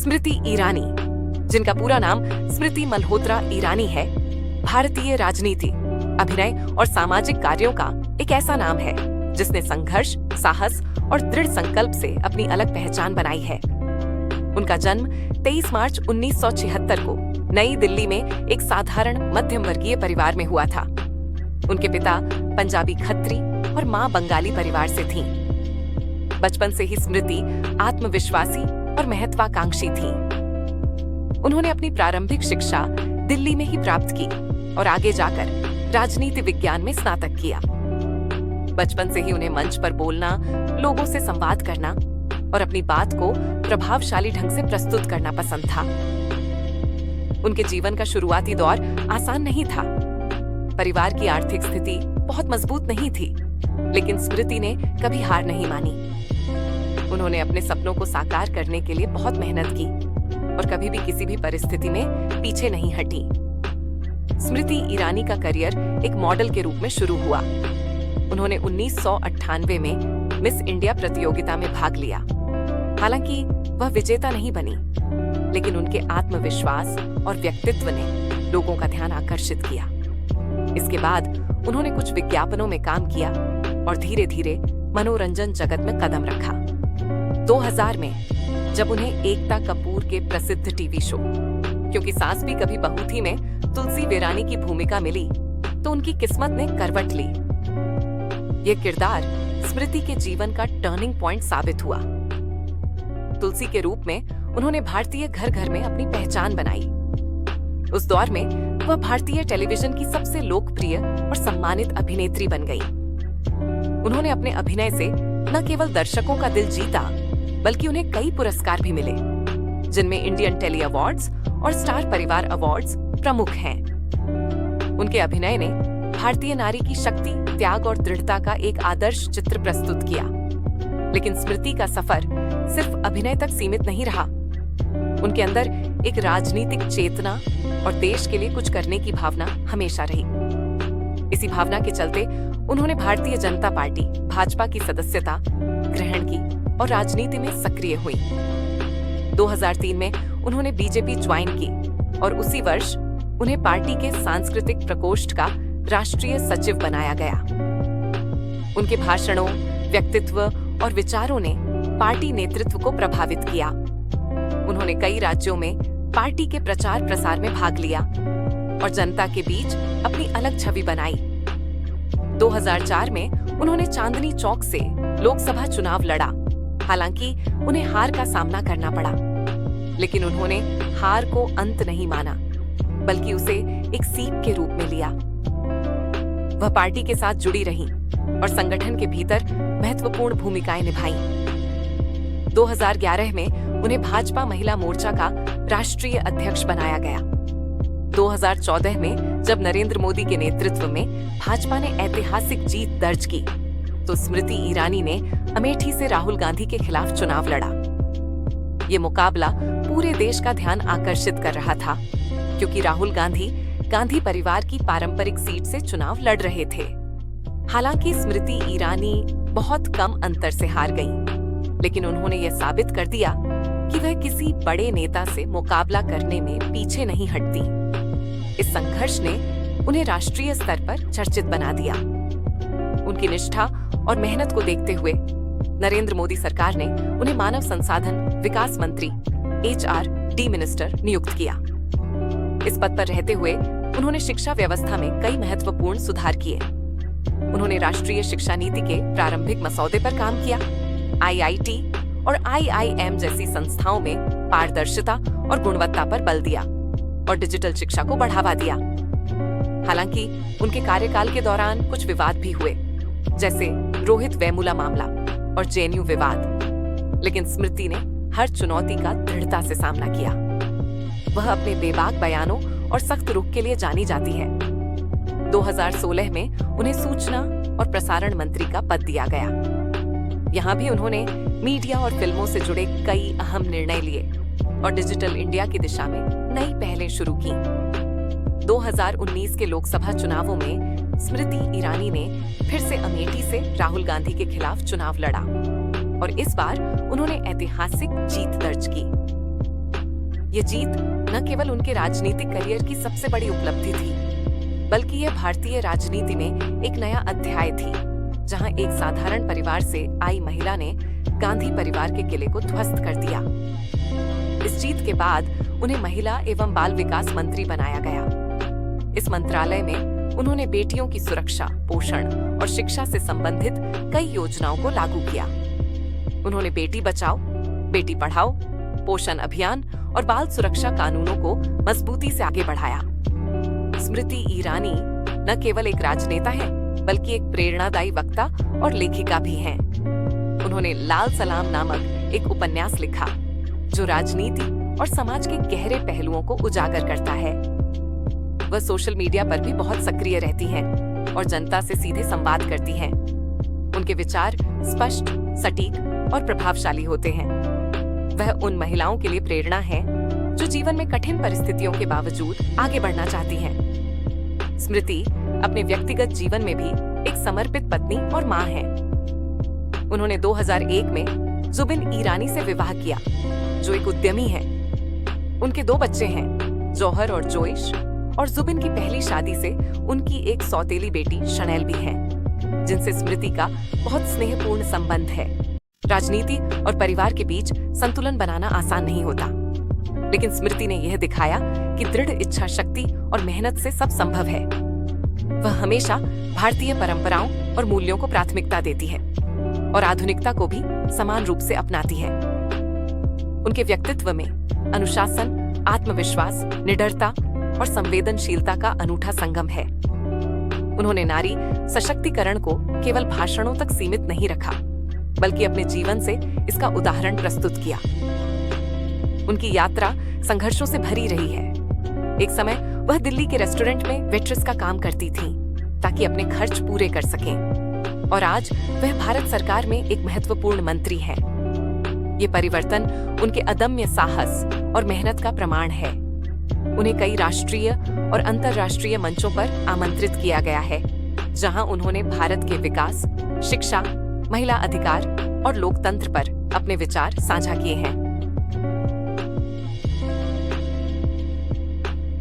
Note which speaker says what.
Speaker 1: स्मृति ईरानी, जिनका पूरा नाम स्मृति मल्होत्रा ईरानी है, भारतीय राजनीति, अभिनय और सामाजिक कार्यों का एक ऐसा नाम है जिसने संघर्ष, साहस और दृढ़ संकल्प से अपनी अलग पहचान बनाई है। उनका जन्म 23 मार्च 1976 को नई दिल्ली में एक साधारण मध्यम वर्गीय परिवार में हुआ था। उनके पिता पंजाबी खत्री और मां बंगाली परिवार से थीं। बचपन से ही स्मृति आत्मविश्वासी और महत्वाकांक्षी थीं। उन्होंने अपनी प्रारंभिक शिक्षा दिल्ली में ही प्राप्त की और आगे जाकर राजनीति विज्ञान में स्नातक किया। बचपन से ही उन्हें मंच पर बोलना, लोगों से संवाद करना और अपनी बात को प्रभावशाली ढंग से प्रस्तुत करना पसंद था। उनके जीवन का शुरुआती दौर आसान नहीं था। परिवार की आर्थिक स्थिति बहुत मजबूत नहीं थी, लेकिन स्मृति ने कभी हार नहीं मानी। उन्होंने अपने सपनों को साकार करने के लिए बहुत मेहनत की और कभी भी किसी भी परिस्थिति में पीछे नहीं हटी। स्मृति ईरानी का करियर एक मॉडल के रूप में शुरू हुआ। उन्होंने 1998 में मिस इंडिया प्रतियोगिता में भाग लिया। हालांकि वह विजेता नहीं बनी, लेकिन उनके आत्मविश्वास और व्यक्तित्व ने लोगों का ध्यान आकर्षित किया। इसके बाद उन्होंने कुछ विज्ञापनों में काम किया और धीरे धीरे मनोरंजन जगत में कदम रखा। 2000 में जब उन्हें एकता कपूर के प्रसिद्ध टीवी शो क्योंकि सास भी कभी बहू थी में तुलसी वेरानी की भूमिका मिली, तो उनकी किस्मत ने करवट ली। यह किरदार स्मृति के जीवन का टर्निंग पॉइंट साबित हुआ। तुलसी के रूप में उन्होंने भारतीय घर घर में अपनी पहचान बनाई। उस दौर में वह भारतीय टेलीविजन की सबसे लोकप्रिय और सम्मानित अभिनेत्री बन गई। उन्होंने अपने अभिनय से न केवल दर्शकों का दिल जीता, बल्कि उन्हें कई पुरस्कार भी मिले, जिनमें इंडियन टेली अवार्ड्स और स्टार परिवार अवार्ड्स प्रमुख हैं। उनके अभिनय ने भारतीय नारी की शक्ति, त्याग और दृढ़ता का एक आदर्श चित्र प्रस्तुत किया। लेकिन स्मृति का सफर सिर्फ अभिनय तक सीमित नहीं रहा। उनके अंदर एक राजनीतिक चेतना और देश के लिए कुछ करने की भावना हमेशा रही। इसी भावना के चलते उन्होंने भारतीय जनता पार्टी भाजपा की सदस्यता ग्रहण की और राजनीति में सक्रिय हुई। 2003 में उन्होंने बीजेपी ज्वाइन की और उसी वर्ष उन्हें पार्टी के सांस्कृतिक प्रकोष्ठ का राष्ट्रीय सचिव बनाया गया। उनके भाषणों, व्यक्तित्व और विचारों ने पार्टी नेतृत्व को प्रभावित किया। उन्होंने कई राज्यों में पार्टी के प्रचार प्रसार में भाग लिया और जनता के बीच अपनी अलग छवि बनाई। 2004 में उन्होंने चांदनी चौक से लोकसभा चुनाव लड़ा। हालांकि उन्हें हार का सामना करना पड़ा, लेकिन उन्होंने हार को अंत नहीं माना, बल्कि उसे एक सीख के रूप में लिया। वह पार्टी के साथ जुड़ी रहीं और संगठन के भीतर महत्वपूर्ण भूमिकाएं निभाईं। 2011 में उन्हें भाजपा महिला मोर्चा का राष्ट्रीय अध्यक्ष बनाया गया। 2014 में जब नरेंद्र मोदी के नेतृत्व में भाजपा ने ऐतिहासिक जीत दर्ज की, तो स्मृति ईरानी ने अमेठी से राहुल गांधी के खिलाफ चुनाव लड़ा। ये मुकाबला पूरे देश का ध्यान आकर्षित कर रहा था, क्योंकि राहुल गांधी परिवार की पारंपरिक सीट से चुनाव लड़ रहे थे। हालांकि स्मृति ईरानी बहुत कम अंतर से हार गईं, लेकिन उन्होंने यह साबित कर दिया कि वह किसी बड़े नेता से मुकाबला करने में पीछे नहीं हटती। इस संघर्ष ने उन्हें राष्ट्रीय स्तर पर चर्चित बना दिया। उनकी निष्ठा और मेहनत को देखते हुए नरेंद्र मोदी सरकार ने उन्हें मानव संसाधन विकास मंत्री HRD मिनिस्टर नियुक्त किया। इस पद पर रहते हुए उन्होंने शिक्षा व्यवस्था में कई महत्वपूर्ण सुधार किए। उन्होंने राष्ट्रीय शिक्षा नीति के प्रारंभिक मसौदे पर काम किया। IIT और IIM जैसी संस्थाओं में पारदर्शिता और गुणवत्ता पर बल दिया और डिजिटल शिक्षा को बढ़ावा दिया। हालांकि उनके कार्यकाल के दौरान कुछ विवाद भी हुए, जैसे रोहित वेमुला मामला और JNU विवाद, लेकिन स्मृति ने हर चुनौती का दृढ़ता से सामना किया। वह अपने बेबाक बयानों और सख्त रुख के लिए जानी जाती है। 2016 में उन्हें सूचना और प्रसारण मंत्री का पद दिया गया। यहाँ भी उन्होंने मीडिया और फिल्मों से जुड़े कई अहम निर्णय लिए और डिजिटल इंडिया की दिशा में नई पहलें शुरू की। 2019 के लोकसभा चुनावों में स्मृति ईरानी ने फिर से अमेठी से राहुल गांधी के खिलाफ चुनाव लड़ा और इस बार उन्होंने ऐतिहासिक जीत दर्ज की। ये जीत न केवल उनके राजनीतिक करियर की सबसे बड़ी उपलब्धि थी, बल्कि यह भारतीय राजनीति में एक नया अध्याय थी, जहां एक साधारण परिवार से आई महिला ने गांधी परिवार के किले को ध्वस्त कर दिया। इस जीत के बाद उन्हें महिला एवं बाल विकास मंत्री बनाया गया। इस मंत्रालय में उन्होंने बेटियों की सुरक्षा, पोषण और शिक्षा से संबंधित कई योजनाओं को लागू किया। उन्होंने बेटी बचाओ, बेटी पढ़ाओ, पोषण अभियान और बाल सुरक्षा कानूनों को मजबूती से आगे बढ़ाया। स्मृति ईरानी न केवल एक राजनेता है, बल्कि एक प्रेरणादायी वक्ता और लेखिका भी हैं। उन्होंने लाल सलाम नामक एक उपन्यास लिखा, जो राजनीति और समाज के गहरे पहलुओं को उजागर करता है। वह सोशल मीडिया पर भी बहुत सक्रिय रहती हैं और जनता से सीधे संवाद करती हैं। उनके विचार स्पष्ट, सटीक और प्रभावशाली होते हैं। वह उन महिलाओं के लिए प्रेरणा है जो जीवन में कठिन परिस्थितियों के बावजूद आगे बढ़ना चाहती हैं। स्मृति अपने व्यक्तिगत जीवन में भी एक समर्पित पत्नी और मां हैं। उन्होंने 2001 में जुबिन ईरानी से विवाह किया, जो एक उद्यमी है। उनके 2 बच्चे हैं, जौहर और जोइश, और जुबिन की पहली शादी से उनकी एक सौतेली बेटी शनैल भी है, जिनसे स्मृति का बहुत स्नेहपूर्ण संबंध है। राजनीति और परिवार के बीच संतुलन बनाना आसान नहीं होता, लेकिन स्मृति ने यह दिखाया कि दृढ़ इच्छा शक्ति और मेहनत से सब संभव है। वह हमेशा भारतीय परंपराओं और मूल्यों को प्राथमिकता देती है और आधुनिकता को भी समान रूप से अपनाती है। उनके व्यक्तित्व में अनुशासन, आत्मविश्वास, निडरता और संवेदनशीलता का अनूठा संगम है। उन्होंने नारी सशक्तिकरण को केवल भाषणों तक सीमित नहीं रखा, बल्कि अपने जीवन से इसका उदाहरण प्रस्तुत किया। उनकी यात्रा संघर्षों से भरी रही है। एक समय वह दिल्ली के रेस्टोरेंट में वेट्रेस का काम करती थीं, ताकि अपने खर्च पूरे कर सकें, और आज वह भारत सरकार में एक महत्वपूर्ण मंत्री हैं। ये परिवर्तन उनके अदम्य साहस और मेहनत का प्रमाण है। उन्हें कई राष्ट्रीय और अंतर्राष्ट्रीय मंचों पर आमंत्रित किया गया है, जहां उन्होंने भारत के विकास, शिक्षा, महिला अधिकार और लोकतंत्र पर अपने विचार साझा किए हैं।